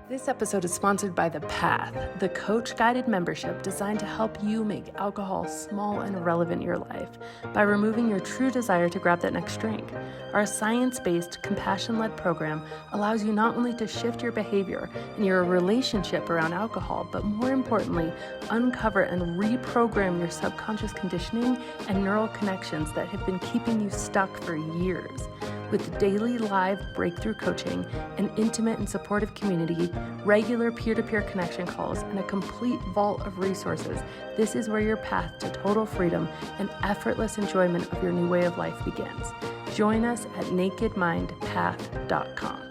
This episode is sponsored by The Path, the coach-guided membership designed to help you make alcohol small and irrelevant in your life by removing your true desire to grab that next drink. Our science-based, compassion-led program allows you not only to shift your behavior and your relationship around alcohol, but more importantly, uncover and reprogram your subconscious conditioning and neural connections that have been keeping you stuck for years. With daily live breakthrough coaching, an intimate and supportive community, regular peer-to-peer connection calls, and a complete vault of resources, this is where your path to total freedom and effortless enjoyment of your new way of life begins. Join us at nakedmindpath.com.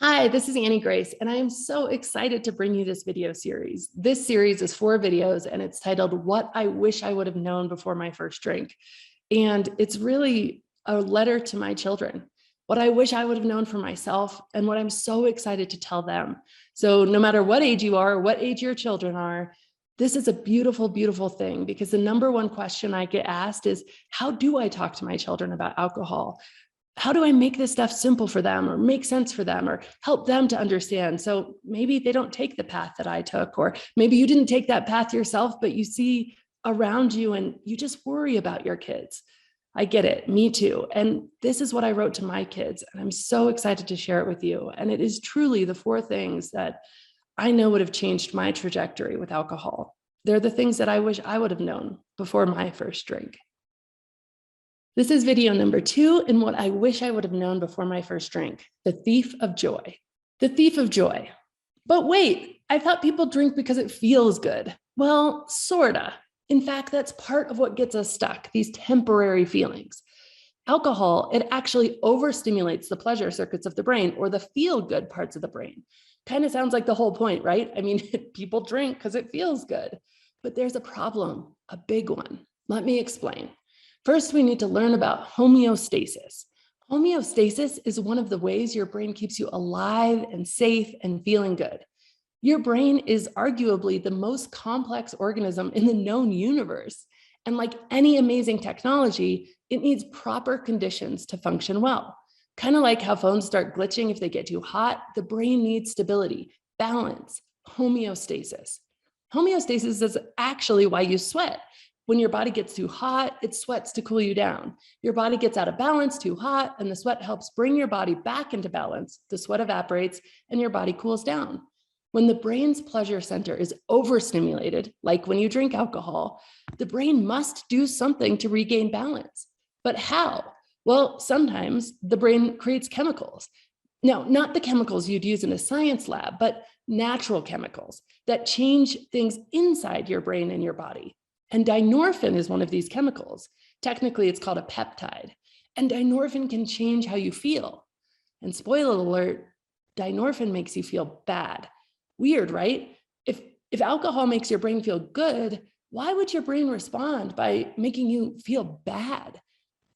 Hi, this is Annie Grace, and I am so excited to bring you this video series. This series is 4 videos, and it's titled, What I Wish I Would Have Known Before My First Drink. And it's really a letter to my children, what I wish I would have known for myself and what I'm so excited to tell them. So no matter what age you are, what age your children are, this is a beautiful, beautiful thing, because the number one question I get asked is, how do I talk to my children about alcohol? How do I make this stuff simple for them or make sense for them or help them to understand? So maybe they don't take the path that I took, or maybe you didn't take that path yourself, but you see around you and you just worry about your kids. I get it, me too. And this is what I wrote to my kids, and I'm so excited to share it with you. And it is truly the 4 things that I know would have changed my trajectory with alcohol. They're the things that I wish I would have known before my first drink. This is video number 2 in what I wish I would have known before my first drink, the thief of joy. The thief of joy. But wait, I thought people drink because it feels good. Well, sorta. In fact, that's part of what gets us stuck, these temporary feelings. Alcohol, it actually overstimulates the pleasure circuits of the brain, or the feel-good parts of the brain. Kind of sounds like the whole point, right? I mean, people drink because it feels good. But there's a problem, a big one. Let me explain. First, we need to learn about homeostasis. Homeostasis is one of the ways your brain keeps you alive and safe and feeling good. Your brain is arguably the most complex organism in the known universe. And like any amazing technology, it needs proper conditions to function well. Kind of like how phones start glitching if they get too hot, the brain needs stability, balance, homeostasis. Homeostasis is actually why you sweat. When your body gets too hot, it sweats to cool you down. Your body gets out of balance, too hot, and the sweat helps bring your body back into balance. The sweat evaporates and your body cools down. When the brain's pleasure center is overstimulated, like when you drink alcohol, the brain must do something to regain balance. But how? Well, sometimes the brain creates chemicals. Now, not the chemicals you'd use in a science lab, but natural chemicals that change things inside your brain and your body. And dynorphin is one of these chemicals. Technically, it's called a peptide. And dynorphin can change how you feel. And spoiler alert, dynorphin makes you feel bad. Weird, right? If alcohol makes your brain feel good, why would your brain respond by making you feel bad?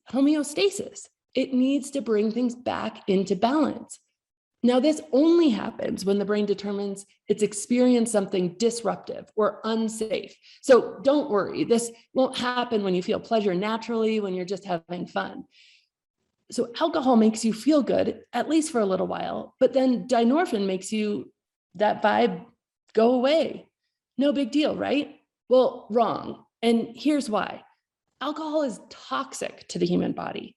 Homeostasis. It needs to bring things back into balance. Now, this only happens when the brain determines it's experienced something disruptive or unsafe. So don't worry, this won't happen when you feel pleasure naturally, when you're just having fun. So alcohol makes you feel good, at least for a little while, but then dynorphin makes that vibe go away. No big deal, right? Well, wrong. And here's why. Alcohol is toxic to the human body.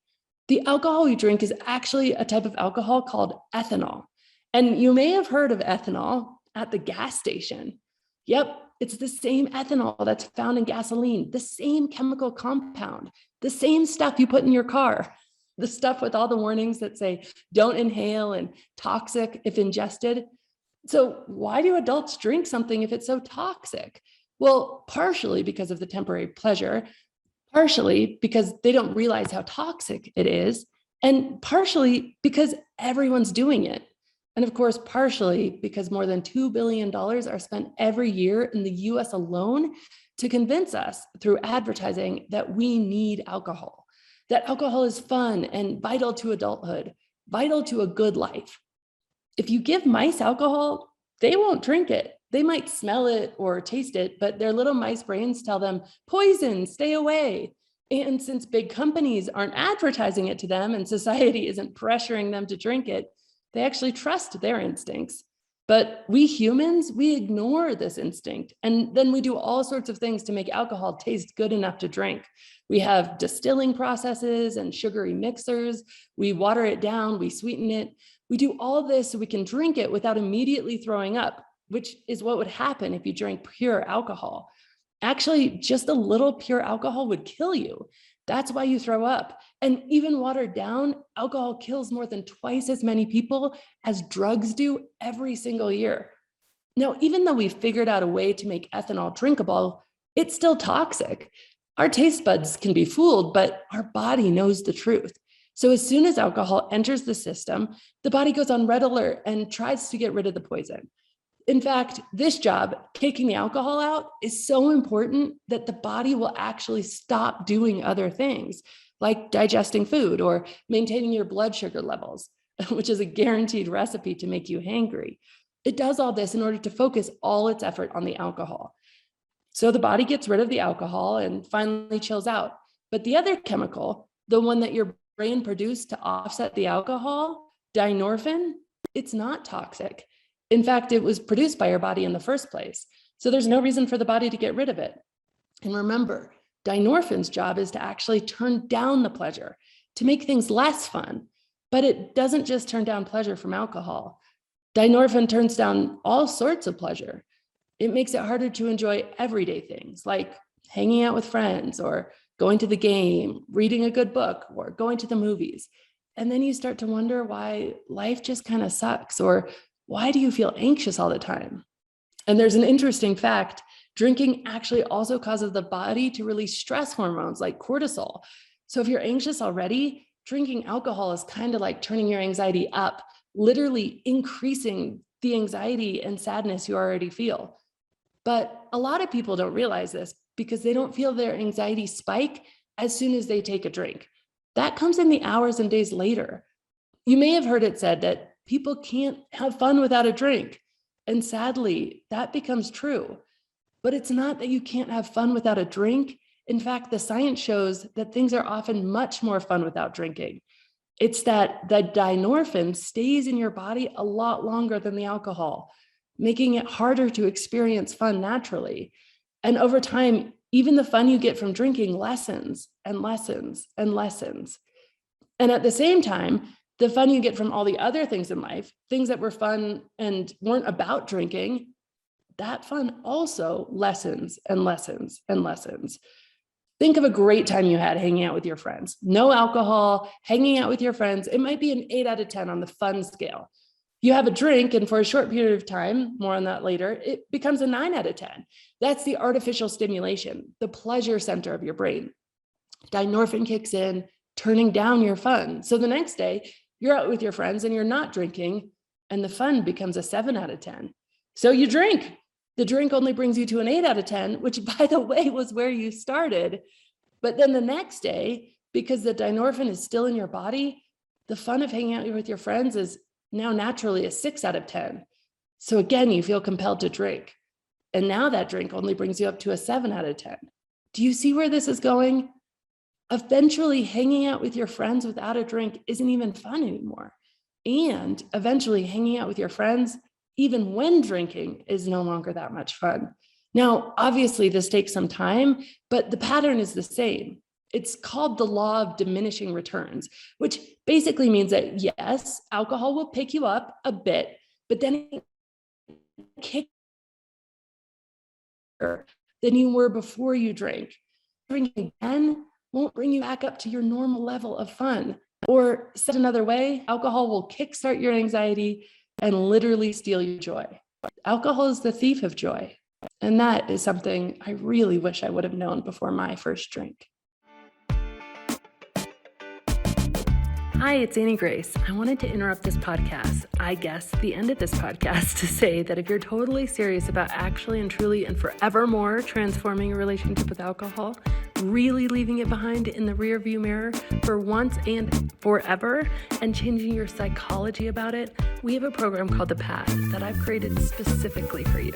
The alcohol you drink is actually a type of alcohol called ethanol. And you may have heard of ethanol at the gas station. Yep, it's the same ethanol that's found in gasoline, the same chemical compound, the same stuff you put in your car, the stuff with all the warnings that say, don't inhale and toxic if ingested. So why do adults drink something if it's so toxic? Well, partially because of the temporary pleasure, partially because they don't realize how toxic it is, and partially because everyone's doing it. And of course, partially because more than $2 billion are spent every year in the US alone to convince us through advertising that we need alcohol, that alcohol is fun and vital to adulthood, vital to a good life. If you give mice alcohol, they won't drink it. They might smell it or taste it, but their little mice brains tell them, poison, stay away. And since big companies aren't advertising it to them and society isn't pressuring them to drink it, They actually trust their instincts. But we humans, we ignore this instinct. And then we do all sorts of things to make alcohol taste good enough to drink. We have distilling processes and sugary mixers. We water it down, we sweeten it. We do all this so we can drink it without immediately throwing up, which is what would happen if you drank pure alcohol. Actually, just a little pure alcohol would kill you. That's why you throw up. And even watered down, alcohol kills more than twice as many people as drugs do every single year. Now, even though we've figured out a way to make ethanol drinkable, it's still toxic. Our taste buds can be fooled, but our body knows the truth. So as soon as alcohol enters the system, the body goes on red alert and tries to get rid of the poison. In fact, this job, kicking the alcohol out, is so important that the body will actually stop doing other things, like digesting food or maintaining your blood sugar levels, which is a guaranteed recipe to make you hangry. It does all this in order to focus all its effort on the alcohol. So the body gets rid of the alcohol and finally chills out. But the other chemical, the one that your brain produced to offset the alcohol, dynorphin, it's not toxic. In fact, it was produced by your body in the first place. So there's no reason for the body to get rid of it. And remember, dynorphin's job is to actually turn down the pleasure, to make things less fun. But it doesn't just turn down pleasure from alcohol. Dynorphin turns down all sorts of pleasure. It makes it harder to enjoy everyday things like hanging out with friends or going to the game, reading a good book, or going to the movies. And then you start to wonder why life just kind of sucks, or why do you feel anxious all the time? And there's an interesting fact. Drinking actually also causes the body to release stress hormones like cortisol. So if you're anxious already, drinking alcohol is kind of like turning your anxiety up, literally increasing the anxiety and sadness you already feel. But a lot of people don't realize this because they don't feel their anxiety spike as soon as they take a drink. That comes in the hours and days later. You may have heard it said that people can't have fun without a drink. And sadly, that becomes true. But it's not that you can't have fun without a drink. In fact, the science shows that things are often much more fun without drinking. It's that the dynorphin stays in your body a lot longer than the alcohol, making it harder to experience fun naturally. And over time, even the fun you get from drinking lessens and lessens and lessens. And at the same time, the fun you get from all the other things in life, things that were fun and weren't about drinking, that fun also lessens and lessens and lessens. Think of a great time you had hanging out with your friends. No alcohol, hanging out with your friends. It might be an 8 out of 10 on the fun scale. You have a drink, and for a short period of time, more on that later, it becomes a 9 out of 10. That's the artificial stimulation, the pleasure center of your brain. Dynorphin kicks in, turning down your fun. So the next day, you're out with your friends and you're not drinking, and the fun becomes a 7 out of 10. So you drink. The drink only brings you to an 8 out of 10, which, by the way, was where you started. But then the next day, because the dynorphin is still in your body, the fun of hanging out with your friends is now naturally a 6 out of 10. So again, you feel compelled to drink. And now that drink only brings you up to a 7 out of 10. Do you see where this is going? Eventually, hanging out with your friends without a drink isn't even fun anymore. And eventually, hanging out with your friends, even when drinking, is no longer that much fun. Now, obviously, this takes some time, but the pattern is the same. It's called the Law of Diminishing Returns, which basically means that, yes, alcohol will pick you up a bit, but then it kicks than you were before you drank. Drinking again won't bring you back up to your normal level of fun. Or said another way, alcohol will kickstart your anxiety and literally steal your joy. Alcohol is the thief of joy. And that is something I really wish I would have known before my first drink. Hi, it's Annie Grace. I wanted to interrupt this podcast, I guess the end of this podcast, to say that if you're totally serious about actually and truly and forevermore transforming a relationship with alcohol, really leaving it behind in the rearview mirror for once and forever, and changing your psychology about it, we have a program called The Path that I've created specifically for you.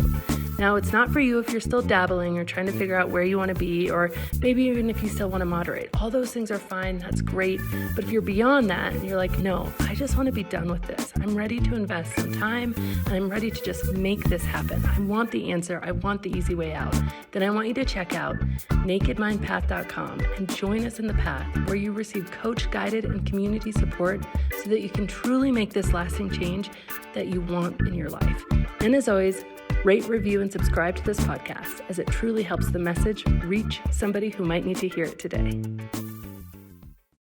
Now, it's not for you if you're still dabbling or trying to figure out where you want to be, or maybe even if you still want to moderate. All those things are fine. That's great. But if you're beyond that and you're like, no, I just want to be done with this. I'm ready to invest some time and I'm ready to just make this happen. I want the answer. I want the easy way out. Then I want you to check out nakedmindpath.com and join us in The Path, where you receive coach-guided and community support so that you can truly make this lasting change that you want in your life. And as always, rate, review, and subscribe to this podcast, as it truly helps the message reach somebody who might need to hear it today.